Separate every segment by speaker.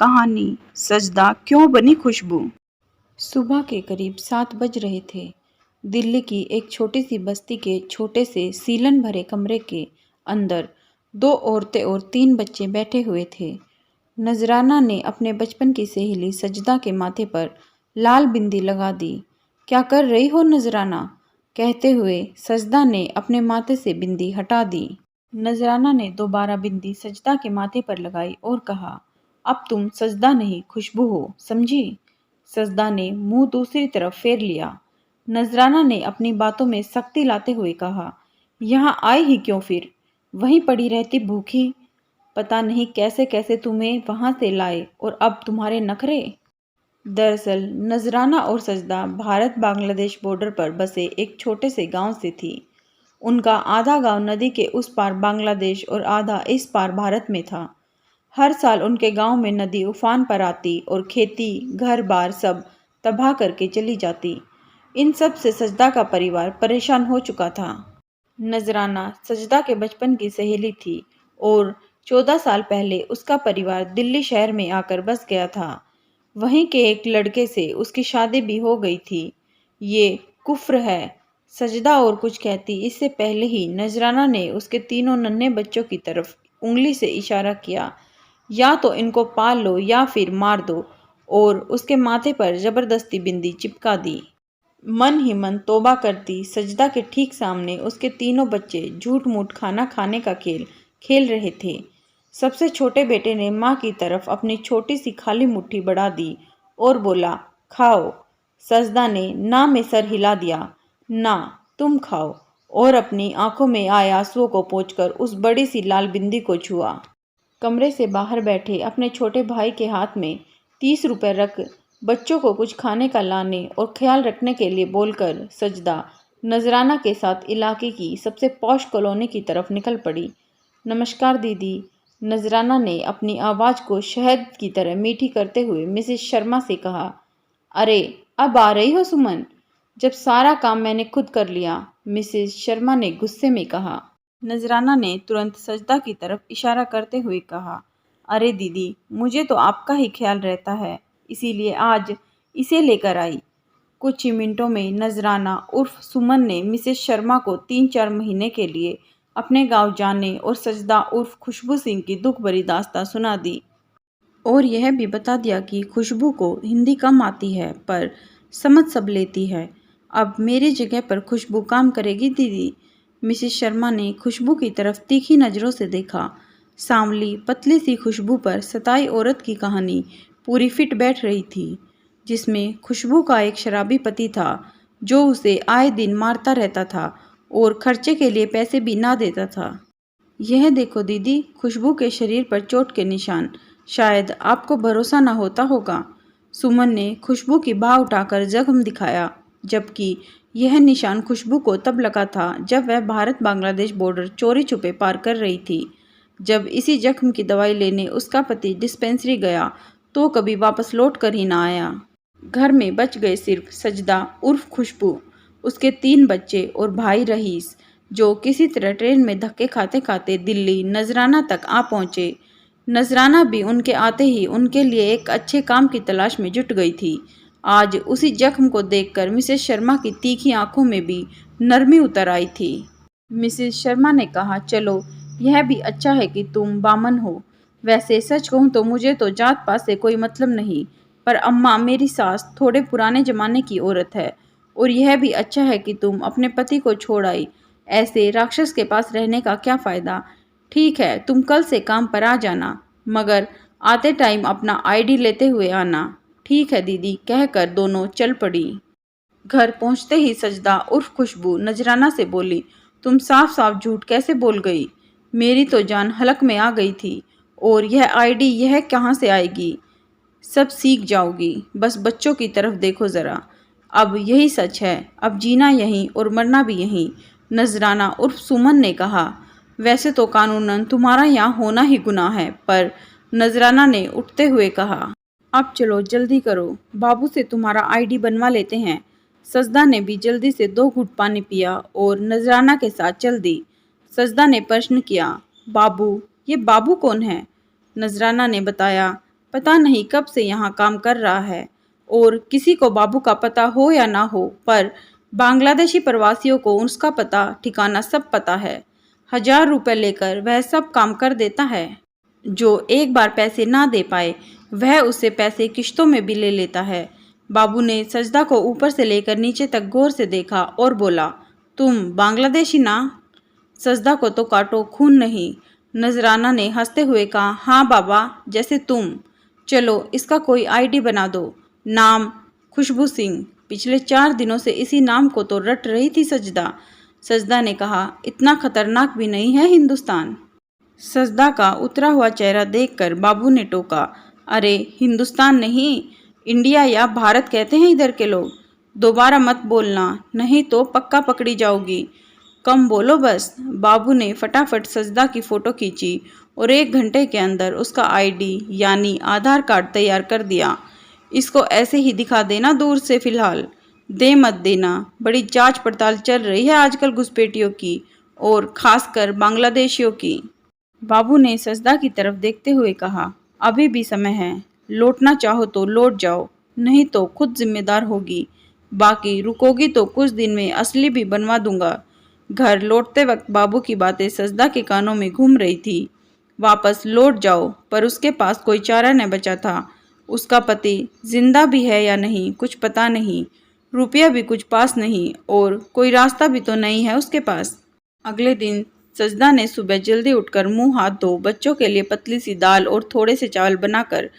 Speaker 1: कहानी सजदा क्यों बनी खुशबू। सुबह के करीब 7 बज रहे थे। दिल्ली की एक छोटी सी बस्ती के छोटे से सीलन भरे कमरे के अंदर 2 औरतें और 3 बच्चे बैठे हुए थे। नजराना ने अपने बचपन की सहेली सजदा के माथे पर लाल बिंदी लगा दी। क्या कर रही हो नजराना? कहते हुए सजदा ने अपने माथे से बिंदी हटा दी। नजराना ने दोबारा बिंदी सजदा के माथे पर लगाई और कहा, अब तुम सजदा नहीं खुशबू हो, समझी? सजदा ने मुंह दूसरी तरफ फेर लिया। नजराना ने अपनी बातों में सख्ती लाते हुए कहा, यहाँ आई ही क्यों फिर? वहीं पड़ी रहती भूखी। पता नहीं कैसे कैसे तुम्हें वहां से लाए और अब तुम्हारे नखरे। दरअसल नजराना और सजदा भारत बांग्लादेश बॉर्डर पर बसे एक छोटे से गांव से थी। उनका आधा गांव नदी के उस पार बांग्लादेश और आधा इस पार भारत में था। हर साल उनके गांव में नदी उफान पर आती और खेती घर बार सब तबाह करके चली जाती। इन सब से सजदा का परिवार परेशान हो चुका था। नजराना सजदा के बचपन की सहेली थी और 14 साल पहले उसका परिवार दिल्ली शहर में आकर बस गया था। वहीं के एक लड़के से उसकी शादी भी हो गई थी। ये कुफ्र है, सजदा और कुछ कहती इससे पहले ही नजराना ने उसके तीनों नन्हे बच्चों की तरफ उंगली से इशारा किया, या तो इनको पाल लो या फिर मार दो, और उसके माथे पर जबरदस्ती बिंदी चिपका दी। मन ही मन तौबा करती सजदा के ठीक सामने उसके तीनों बच्चे झूठ मूठ खाना खाने का खेल खेल रहे थे। सबसे छोटे बेटे ने माँ की तरफ अपनी छोटी सी खाली मुट्ठी बढ़ा दी और बोला, खाओ। सजदा ने ना में सर हिला दिया। ना, तुम खाओ, और अपनी आंखों में आए आंसुओं को पोंछकर उस बड़ी सी लाल बिंदी को छुआ। कमरे से बाहर बैठे अपने छोटे भाई के हाथ में 30 रुपए रख बच्चों को कुछ खाने का लाने और ख्याल रखने के लिए बोलकर सजदा नजराना के साथ इलाके की सबसे पॉश कॉलोनी की तरफ निकल पड़ी। नमस्कार दीदी। नजराना ने अपनी आवाज़ को शहद की तरह मीठी करते हुए मिसेस शर्मा से कहा। अरे अब आ रही हो सुमन? जब सारा काम मैंने खुद कर लिया, मिसेस शर्मा ने गुस्से में कहा। नजराना ने तुरंत सजदा की तरफ इशारा करते हुए कहा, अरे दीदी, मुझे तो आपका ही ख्याल रहता है, इसीलिए आज इसे लेकर आई। कुछ ही मिनटों में नजराना उर्फ सुमन ने मिसेस शर्मा को 3-4 महीने के लिए अपने गांव जाने और सजदा उर्फ खुशबू सिंह की दुख भरी दास्तां सुना दी, और यह भी बता दिया कि खुशबू को हिंदी कम आती है पर समझ सब लेती है। अब मेरी जगह पर खुशबू काम करेगी दीदी। मिसेस शर्मा ने खुशबू की तरफ तीखी नज़रों से देखा। सांवली पतली सी खुशबू पर सताई औरत की कहानी पूरी फिट बैठ रही थी, जिसमें खुशबू का एक शराबी पति था जो उसे आए दिन मारता रहता था और खर्चे के लिए पैसे भी ना देता था। यह देखो दीदी, खुशबू के शरीर पर चोट के निशान, शायद आपको भरोसा ना होता होगा। सुमन ने खुशबू की बाह उठाकर जख्म दिखाया, जबकि यह निशान खुशबू को तब लगा था जब वह भारत बांग्लादेश बॉर्डर चोरी छुपे पार कर रही थी। जब इसी जख्म की दवाई लेने उसका पति डिस्पेंसरी गया तो कभी वापस लौट कर ही ना आया। घर में बच गए सिर्फ सजदा उर्फ खुशबू, उसके 3 बच्चे और भाई रईस, जो किसी तरह ट्रेन में धक्के खाते खाते दिल्ली नजराना तक आ पहुंचे। नजराना भी उनके आते ही उनके लिए एक अच्छे काम की तलाश में जुट गई थी। आज उसी जख्म को देखकर मिसेस शर्मा की तीखी आंखों में भी नरमी उतर आई थी। मिसेस शर्मा ने कहा, चलो यह भी अच्छा है कि तुम बामन हो। वैसे सच कहूँ तो मुझे तो जात पात से कोई मतलब नहीं, पर अम्मा मेरी सास थोड़े पुराने जमाने की औरत है, और यह भी अच्छा है कि तुम अपने पति को छोड़ आई। ऐसे राक्षस के पास रहने का क्या फ़ायदा। ठीक है, तुम कल से काम पर आ जाना, मगर आते टाइम अपना आईडी लेते हुए आना। ठीक है दीदी, कहकर दोनों चल पड़ी। घर पहुंचते ही सजदा उर्फ खुशबू नजराना से बोली, तुम साफ साफ झूठ कैसे बोल गई? मेरी तो जान हलक में आ गई थी, और यह आईडी यह कहाँ से आएगी? सब सीख जाओगी, बस बच्चों की तरफ देखो ज़रा। अब यही सच है, अब जीना यहीं और मरना भी यहीं। नजराना उर्फ सुमन ने कहा, वैसे तो कानूनन तुम्हारा यहाँ होना ही गुनाह है, पर नजराना ने उठते हुए कहा, अब चलो जल्दी करो, बाबू से तुम्हारा आईडी बनवा लेते हैं। सजदा ने भी जल्दी से 2 घूंट पानी पिया और नजराना के साथ चल दी। सजदा ने प्रश्न किया, बाबू, ये बाबू कौन है? नजराना ने बताया, पता नहीं कब से यहाँ काम कर रहा है और किसी को बाबू का पता हो या ना हो, पर बांग्लादेशी प्रवासियों को उसका पता ठिकाना सब पता है। 1000 रुपये लेकर वह सब काम कर देता है। जो एक बार पैसे ना दे पाए वह उससे पैसे किश्तों में भी ले लेता है। बाबू ने सजदा को ऊपर से लेकर नीचे तक गौर से देखा और बोला, तुम बांग्लादेशी ना? सजदा को तो काटो खून नहीं। नजराना ने हंसते हुए कहा, हाँ बाबा, जैसे तुम। चलो इसका कोई आईडी बना दो। नाम खुशबू सिंह। पिछले 4 दिनों से इसी नाम को तो रट रही थी सजदा। सजदा ने कहा, इतना खतरनाक भी नहीं है हिंदुस्तान। सजदा का उतरा हुआ चेहरा देखकर बाबू ने टोका, अरे हिंदुस्तान नहीं, इंडिया या भारत कहते हैं इधर के लोग। दोबारा मत बोलना, नहीं तो पक्का पकड़ी जाओगी। कम बोलो बस। बाबू ने फटाफट सजदा की फ़ोटो खींची और 1 घंटे के अंदर उसका आईडी यानी आधार कार्ड तैयार कर दिया। इसको ऐसे ही दिखा देना दूर से, फिलहाल दे मत देना। बड़ी जांच पड़ताल चल रही है आजकल घुसपैठियों की और खासकर बांग्लादेशियों की। बाबू ने सजदा की तरफ देखते हुए कहा, अभी भी समय है, लौटना चाहो तो लौट जाओ, नहीं तो खुद जिम्मेदार होगी। बाकी रुकोगी तो कुछ दिन में असली भी बनवा दूंगा। घर लौटते वक्त बाबू की बातें सजदा के कानों में घूम रही थी। वापस लौट जाओ, पर उसके पास कोई चारा न बचा था। उसका पति जिंदा भी है या नहीं कुछ पता नहीं, रुपया भी कुछ पास नहीं और कोई रास्ता भी तो नहीं है उसके पास। अगले दिन सजदा ने सुबह जल्दी उठकर मुंह हाथ धो बच्चों के लिए पतली सी दाल और थोड़े से चावल बनाकर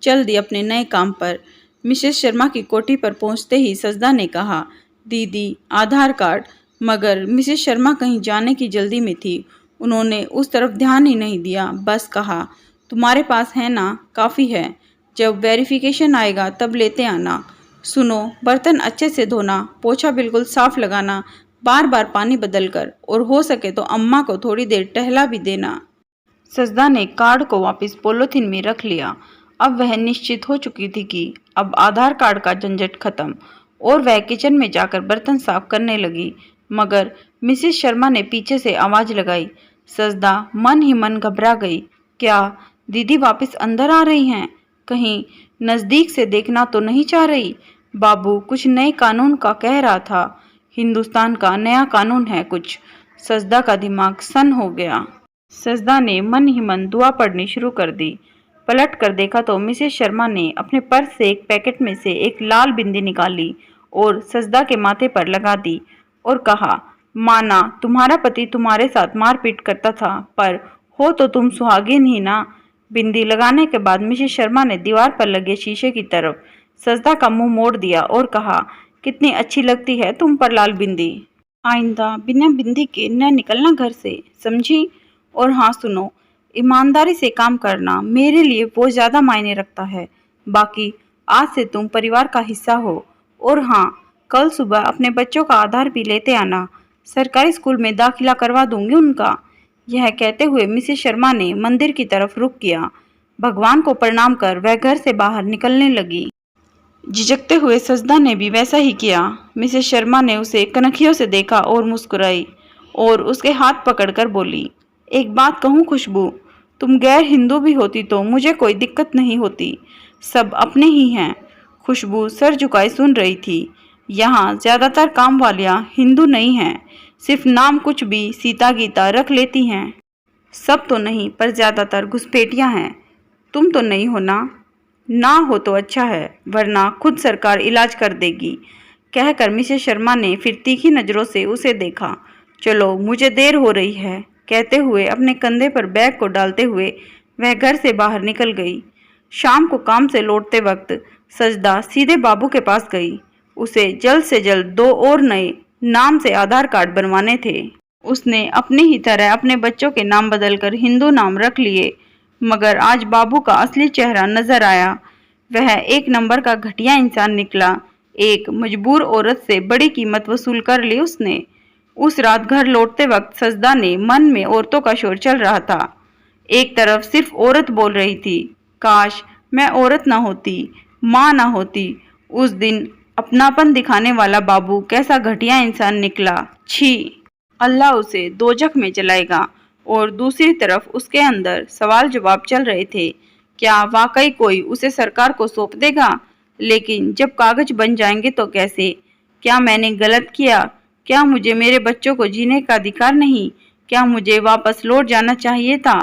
Speaker 1: चल दी अपने नए काम पर। मिसेस शर्मा की कोठी पर पहुंचते ही सजदा ने कहा, दीदी आधार कार्ड। मगर मिसेस शर्मा कहीं जाने की जल्दी में थी। उन्होंने उस तरफ ध्यान ही नहीं दिया, बस कहा, तुम्हारे पास है ना? काफ़ी है, जब वेरिफिकेशन आएगा तब लेते आना। सुनो, बर्तन अच्छे से धोना, पोछा बिल्कुल साफ लगाना, बार बार पानी बदल कर, और हो सके तो अम्मा को थोड़ी देर टहला भी देना। सजदा ने कार्ड को वापस पॉलीथिन में रख लिया। अब वह निश्चित हो चुकी थी कि अब आधार कार्ड का झंझट खत्म, और वह किचन में जाकर बर्तन साफ करने लगी। मगर मिसेस शर्मा ने पीछे से आवाज लगाई। सजदा मन ही मन घबरा गई। क्या दीदी वापस अंदर आ रही हैं? कहीं नजदीक से देखना तो नहीं चाह रही? बाबू कुछ नए कानून का कह रहा था। हिंदुस्तान का नया कानून है कुछ। सजदा का दिमाग सन हो गया। सजदा ने मन ही मन दुआ पढ़नी शुरू कर दी। पलट कर देखा तो मिसेस शर्मा ने अपने पर्स से एक पैकेट में से एक लाल बिंदी निकाली और सजदा के माथे पर लगा दी और कहा, माना तुम्हारा पति तुम्हारे साथ मारपीट करता था, पर हो तो तुम सुहागिन ही ना। बिंदी लगाने के बाद मिसेस शर्मा ने दीवार पर लगे शीशे की तरफ सजदा का मुंह मोड़ दिया और कहा, कितनी अच्छी लगती है तुम पर लाल बिंदी। आइंदा बिना बिंदी के न निकलना घर से, समझी? और हाँ सुनो, ईमानदारी से काम करना मेरे लिए वो ज़्यादा मायने रखता है। बाकी आज से तुम परिवार का हिस्सा हो। और हाँ, कल सुबह अपने बच्चों का आधार भी लेते आना, सरकारी स्कूल में दाखिला करवा दूंगी उनका। यह कहते हुए मिसेस शर्मा ने मंदिर की तरफ रुख किया। भगवान को प्रणाम कर वह घर से बाहर निकलने लगी। झिझकते हुए सजदा ने भी वैसा ही किया। मिसेस शर्मा ने उसे कनखियों से देखा और मुस्कुराई और उसके हाथ पकड़कर बोली, एक बात कहूँ खुशबू, तुम गैर हिंदू भी होती तो मुझे कोई दिक्कत नहीं होती, सब अपने ही हैं। खुशबू सर झुकाए सुन रही थी। यहाँ ज़्यादातर काम वालियाँ हिंदू नहीं हैं, सिर्फ नाम कुछ भी सीता गीता रख लेती हैं। सब तो नहीं, पर ज़्यादातर घुसपैठियाँ हैं। तुम तो नहीं हो ना? ना हो तो अच्छा है, वरना खुद सरकार इलाज कर देगी। कहकर मिसेस शर्मा ने फिर तीखी नज़रों से उसे देखा। चलो मुझे देर हो रही है, कहते हुए अपने कंधे पर बैग को डालते हुए वह घर से बाहर निकल गई। शाम को काम से लौटते वक्त सजदा सीधे बाबू के पास गई। उसे जल्द से जल्द 2 और नए नाम से आधार कार्ड बनवाने थे। उसने अपनी ही तरह अपने बच्चों के नाम बदलकर हिंदू नाम रख लिए। मगर आज बाबू का असली चेहरा नजर आया। वह एक नंबर का घटिया इंसान निकला। एक मजबूर औरत से बड़ी कीमत वसूल कर ली उसने। उस रात घर लौटते वक्त सजदा ने मन में औरतों का शोर चल रहा था। एक तरफ सिर्फ औरत बोल रही थी, काश मैं औरत ना होती, माँ ना होती। उस दिन अपनापन दिखाने वाला बाबू कैसा घटिया इंसान निकला, छी, अल्लाह उसे दोजख में जलाएगा। और दूसरी तरफ उसके अंदर सवाल जवाब चल रहे थे क्या वाकई कोई उसे सरकार को सौंप देगा? लेकिन जब कागज बन जाएंगे तो कैसे? क्या मैंने गलत किया? क्या मुझे मेरे बच्चों को जीने का अधिकार नहीं? क्या मुझे वापस लौट जाना चाहिए था?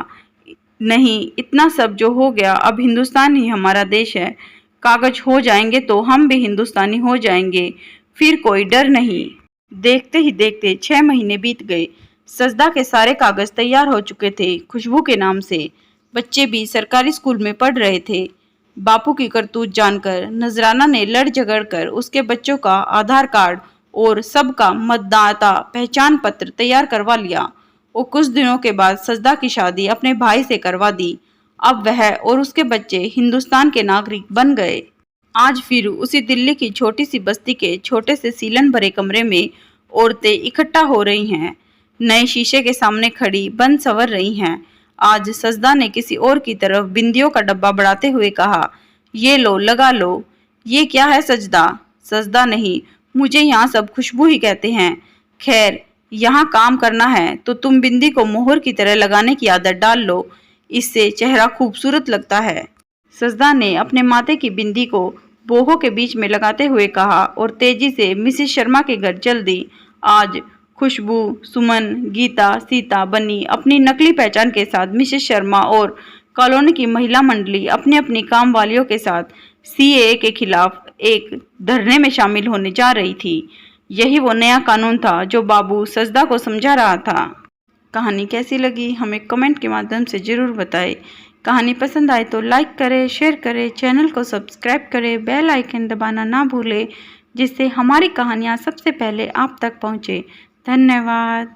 Speaker 1: नहीं, इतना सब जो हो गया, अब हिंदुस्तान ही हमारा देश है। कागज हो जाएंगे तो हम भी हिंदुस्तानी हो जाएंगे, फिर कोई डर नहीं। देखते ही देखते 6 महीने बीत गए। सजदा के सारे कागज तैयार हो चुके थे, खुशबू के नाम से। बच्चे भी सरकारी स्कूल में पढ़ रहे थे। बापू की करतूत जानकर नजराना ने लड़ झगड़ कर उसके बच्चों का आधार कार्ड और सबका मतदाता पहचान पत्र तैयार करवा लिया। वो कुछ दिनों के बाद सजदा की शादी अपने भाई से करवा दी। अब वह और उसके बच्चे हिंदुस्तान के नागरिक बन गए। आज फिर उसी दिल्ली की छोटी सी बस्ती के छोटे से सीलन भरे कमरे में औरतें इकट्ठा हो रही हैं। नए शीशे के सामने खड़ी बन संवर रही हैं। आज सजदा ने किसी और की तरफ बिंदियों का डब्बा बढ़ाते हुए कहा, ये लो, लगा लो। ये क्या है सजदा? सजदा नहीं, मुझे यहाँ सब खुशबू ही कहते हैं। खैर, यहाँ काम करना है तो तुम बिंदी को मोहर की तरह लगाने की आदत डाल लो, इससे चेहरा खूबसूरत लगता है। सजदा ने अपने माथे की बिंदी को बोहों के बीच में लगाते हुए कहा और तेजी से मिसेस शर्मा के घर चल दी। आज खुशबू, सुमन, गीता, सीता, बनी अपनी नकली पहचान के साथ मिसेस शर्मा और कॉलोनी की महिला मंडली अपनी अपनी काम वालियों के साथ सीएए के खिलाफ एक धरने में शामिल होने जा रही थी। यही वो नया कानून था जो बाबू सजदा को समझा रहा था। कहानी कैसी लगी हमें कमेंट के माध्यम से ज़रूर बताएं। कहानी पसंद आए तो लाइक करें, शेयर करें, चैनल को सब्सक्राइब करें, बेल आइकन दबाना ना भूलें, जिससे हमारी कहानियाँ सबसे पहले आप तक पहुँचे। धन्यवाद।